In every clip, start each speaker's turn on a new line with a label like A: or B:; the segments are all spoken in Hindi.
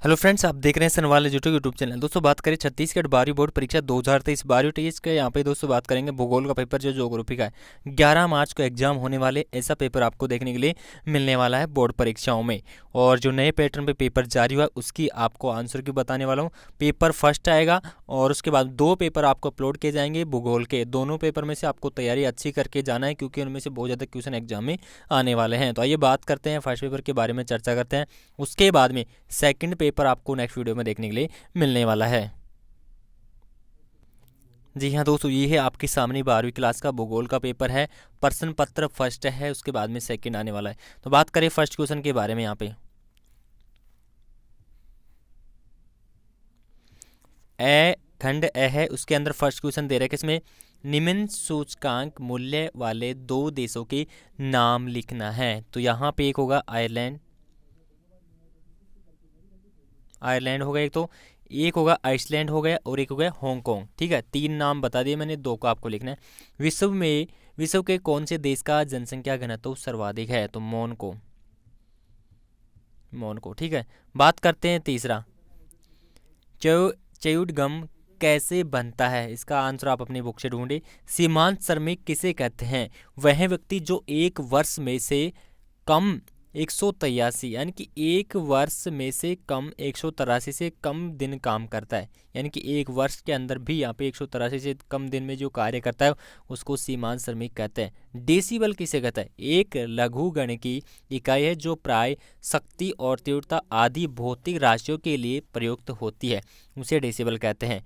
A: हेलो फ्रेंड्स, आप देख रहे हैं सनवाल यूट्यूब चैनल। दोस्तों बात करें छत्तीसगढ़ 12वीं बोर्ड परीक्षा 2023 12वीं के यहाँ पे दोस्तों बात करेंगे भूगोल का पेपर जो ज्योग्राफी का है। 11 मार्च को एग्जाम होने वाले ऐसा पेपर आपको देखने के लिए मिलने वाला है बोर्ड परीक्षाओं में। और जो नए पैटर्न पे पेपर जारी हुआ उसकी आपको आंसर की बताने वाला हूँ। पेपर फर्स्ट आएगा और उसके बाद 2 पेपर आपको अपलोड किए जाएंगे भूगोल के। दोनों पेपर में से आपको तैयारी अच्छी करके जाना है क्योंकि उनमें से बहुत ज़्यादा क्वेश्चन एग्जाम में आने वाले हैं। तो आइए बात करते हैं फर्स्ट पेपर के बारे में, चर्चा करते हैं। उसके बाद में सेकंड पेपर आपको नेक्स्ट वीडियो में देखने के लिए मिलने वाला है। जी हाँ दोस्तों, ये है आपके सामने 12वीं क्लास का भूगोल का पेपर है। प्रश्न पत्र फर्स्ट है, उसके बाद में सेकंड आने वाला है। तो बात करें फर्स्ट क्वेश्चन के बारे में। यहाँ पे ए खंड ए है, उसके अंदर फर्स्ट क्वेश्चन दे रहा है किसमें, निम्न सूचकांक मूल्य वाले 2 देशों के नाम लिखना है। तो यहाँ पे एक होगा आयरलैंड, आयरलैंड हो गया एक, तो एक होगा आइसलैंड हो गया और एक हो गया हांगकांग। ठीक है, 3 नाम बता दिए मैंने, 2 को आपको लिखना है। विश्व के कौन से देश का जनसंख्या घनत्व सर्वाधिक है, तो मोनको। ठीक है, बात करते हैं तीसरा, च्युइंगम कैसे बनता है। इसका आंसर आप अपनी बुक से ढूंढे। सीमांत श्रमिक किसे कहते हैं, वह व्यक्ति जो एक वर्ष में से कम 183 यानी कि एक वर्ष में से कम 183 से कम दिन काम करता है, यानी कि एक वर्ष के अंदर भी यहाँ पे 183 से कम दिन में जो कार्य करता है उसको सीमांत श्रमिक कहते हैं। डेसिबल किसे कहता है, एक लघुगणकीय इकाई है जो प्राय शक्ति और तीव्रता आदि भौतिक राशियों के लिए प्रयुक्त होती है, उसे डेसिबल कहते हैं।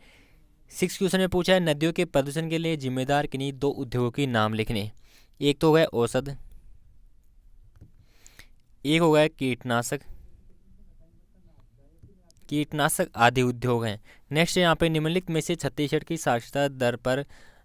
A: 6 क्वेश्चन में पूछा है नदियों के प्रदूषण के लिए जिम्मेदार किन्हीं 2 उद्योगों के नाम लिखने। एक तो हो गया औषध, एक हो गया कीटनाशक आदि उद्योग हैं। नेक्स्ट यहाँ पे निम्नलिखित में से छत्तीसगढ़ की साक्षरता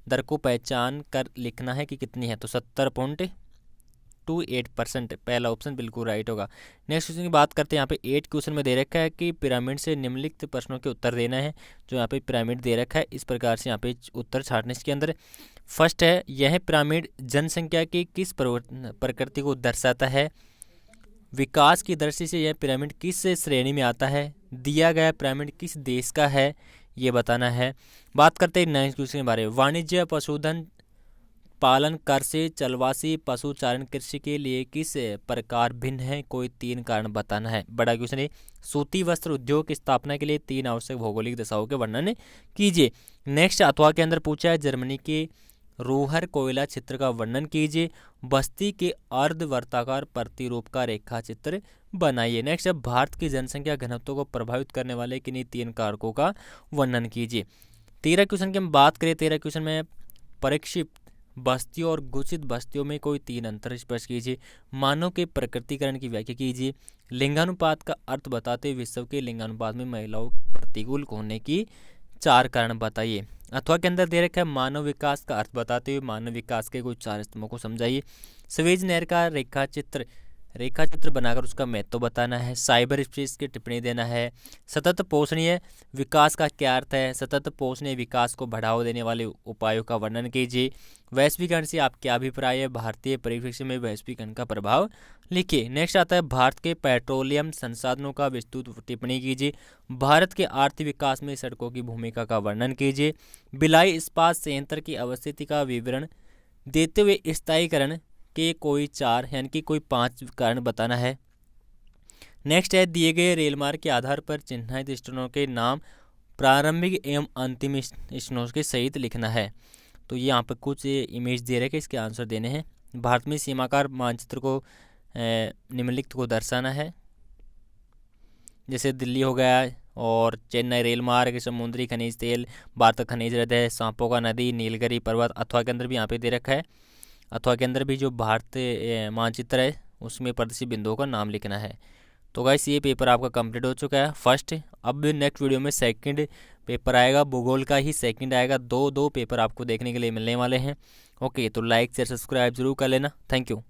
A: दर को पहचान कर लिखना है कि कितनी है, तो 70.28%। पहला ऑप्शन बिल्कुल राइट होगा। नेक्स्ट क्वेश्चन की बात करते हैं। यहाँ पे 8 क्वेश्चन में दे रखा है कि पिरामिड से निम्नलिखित प्रश्नों के उत्तर देना है। जो यहाँ पे पिरामिड दे रखा है इस प्रकार से यहाँ पे उत्तर छाटने इसके अंदर। फर्स्ट है, यह पिरामिड जनसंख्या की किस प्रकृति को दर्शाता है। विकास की दृष्टि से यह पिरामिड किस श्रेणी में आता है। दिया गया पिरामिड किस देश का है, ये बताना है। बात करते हैं नेक्स्ट क्वेश्चन के बारे में। वाणिज्य पशुधन पालन कर से चलवासी पशुचारण कृषि के लिए किस प्रकार भिन्न है, कोई 3 कारण बताना है। बड़ा क्वेश्चन है। सूती वस्त्र उद्योग की स्थापना के लिए 3 आवश्यक भौगोलिक दशाओं के वर्णन कीजिए। नेक्स्ट अथवा के अंदर पूछा है जर्मनी के रोहर कोयला चित्र का वर्णन कीजिए। बस्ती के अर्धवर्ताकार प्रतिरूप का रेखा चित्र बनाइए। नेक्स्ट है भारत की जनसंख्या घनत्व को प्रभावित करने वाले किन्हीं 3 कारकों का वर्णन कीजिए। 13 क्वेश्चन की हम बात करें। 13 क्वेश्चन में परिक्षिप्त बस्तियों और घोषित बस्तियों में कोई 3 अंतर स्पष्ट कीजिए। मानव के प्रकृतिकरण की व्याख्या कीजिए। लिंगानुपात का अर्थ बताते हुए विश्व के लिंगानुपात में महिलाओं प्रतिकूल होने की 4 कारण बताइए। अथवा के अंदर दे रखा है मानव विकास का अर्थ बताते हुए मानव विकास के कुछ 4 स्तंभों को समझाइए। स्वेज नहर का रेखा चित्र बनाकर उसका महत्व बताना है। साइबर स्पेस की टिप्पणी देना है। सतत पोषणीय विकास का क्या अर्थ है। सतत पोषणीय विकास को बढ़ावा देने वाले उपायों का वर्णन कीजिए। वैश्वीकरण से आप क्या अभिप्राय है। भारतीय परिप्रेक्ष्य में वैश्वीकरण का प्रभाव लिखिए। नेक्स्ट आता है भारत के पेट्रोलियम संसाधनों का विस्तृत टिप्पणी कीजिए। भारत के आर्थिक विकास में सड़कों की भूमिका का वर्णन कीजिए। भिलाई इस्पात संयंत्र की अवस्थिति का विवरण देते हुए स्थायीकरण के कोई 4 यानी कि कोई 5 कारण बताना है। नेक्स्ट है दिए गए रेलमार्ग के आधार पर चिन्हित स्टेशनों के नाम प्रारंभिक एवं अंतिम स्टेशनों के सहित लिखना है। तो ये यहाँ पर कुछ इमेज दे रहे हैं कि इसके आंसर देने हैं। भारत में सीमाकार मानचित्र को निम्नलिखित को दर्शाना है। जैसे दिल्ली हो गया और चेन्नई रेल मार्ग, समुद्री खनिज तेल, भारत खनिज हृदय, सांपों का नदी, नीलगिरी पर्वत। अथवा के अंदर भी यहाँ पे दे रखा है। अथवा के अंदर भी जो भारत मानचित्र है उसमें प्रदर्शित बिंदुओं का नाम लिखना है। तो गाइस ये पेपर आपका कंप्लीट हो चुका है फर्स्ट। अब नेक्स्ट वीडियो में सेकंड पेपर आएगा, भूगोल का ही सेकंड आएगा। 2 पेपर आपको देखने के लिए मिलने वाले हैं। ओके, तो लाइक शेयर सब्सक्राइब जरूर कर लेना। Thank you.